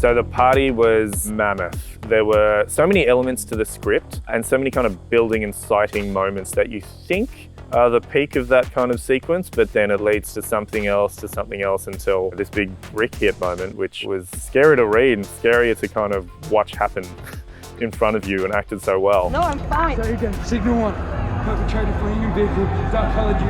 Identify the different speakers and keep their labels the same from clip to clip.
Speaker 1: So the party was mammoth. There were so many elements to the script and so many kind of building and sighting moments that you think are the peak of that kind of sequence, but then it leads to something else until this big brick hit moment, which was scary to read and scarier to kind of watch happen in front of you and acted so well.
Speaker 2: No, I'm fine.
Speaker 3: So again, signal one. Perpetrator fleeing in vehicle, dark coloured you,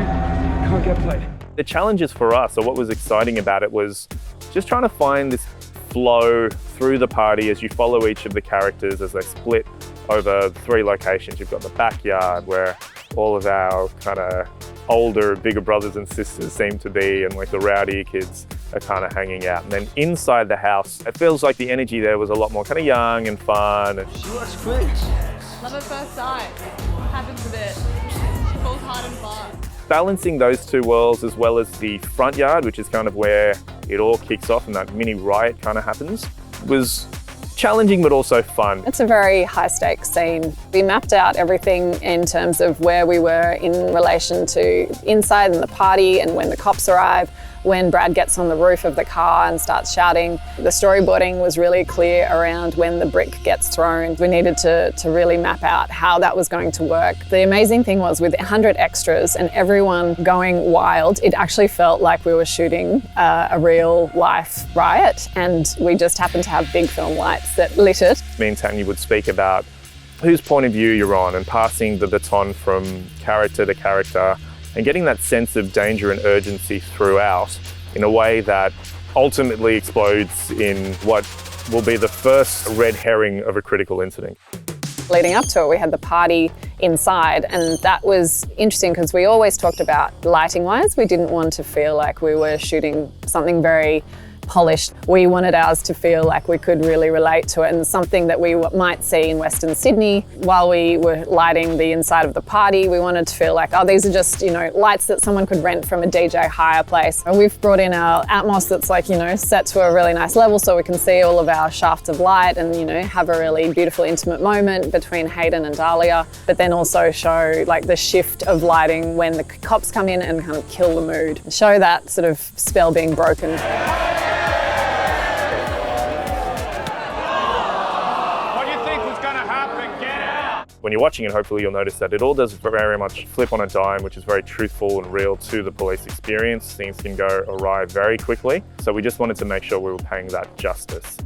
Speaker 3: can't get played.
Speaker 1: The challenges for us, or what was exciting about it, was just trying to find this flow through the party as you follow each of the characters as they split over 3 locations. You've got the backyard where all of our kind of older, bigger brothers and sisters seem to be, and like the rowdy kids are kind of hanging out. And then inside the house, it feels like the energy there was a lot more kind of young and fun.
Speaker 3: She looks quick.
Speaker 4: Love at first sight. Happens a bit. She falls hard and fast.
Speaker 1: Balancing those 2 worlds as well as the front yard, which is kind of where it all kicks off and that mini riot kind of happens, was challenging but also fun.
Speaker 5: It's a very high stakes scene. We mapped out everything in terms of where we were in relation to inside and the party and when the cops arrive, when Brad gets on the roof of the car and starts shouting. The storyboarding was really clear around when the brick gets thrown. We needed to really map out how that was going to work. The amazing thing was with 100 extras and everyone going wild, it actually felt like we were shooting a real life riot, and we just happened to have big film lights that lit it.
Speaker 1: Me and Tanya would speak about whose point of view you're on and passing the baton from character to character and getting that sense of danger and urgency throughout in a way that ultimately explodes in what will be the first red herring of a critical incident.
Speaker 5: Leading up to it, we had the party inside, and that was interesting because we always talked about lighting-wise, we didn't want to feel like we were shooting something very polished. We wanted ours to feel like we could really relate to it, and something that we might see in Western Sydney while we were lighting the inside of the party. We wanted to feel like, oh, these are just, lights that someone could rent from a DJ hire place. And we've brought in our Atmos that's like, set to a really nice level so we can see all of our shafts of light and, have a really beautiful intimate moment between Hayden and Dahlia, but then also show like the shift of lighting when the cops come in and kind of kill the mood. Show that sort of spell being broken.
Speaker 1: When you're watching it, hopefully you'll notice that it all does very much flip on a dime, which is very truthful and real to the police experience. Things can go awry very quickly. So we just wanted to make sure we were paying that justice.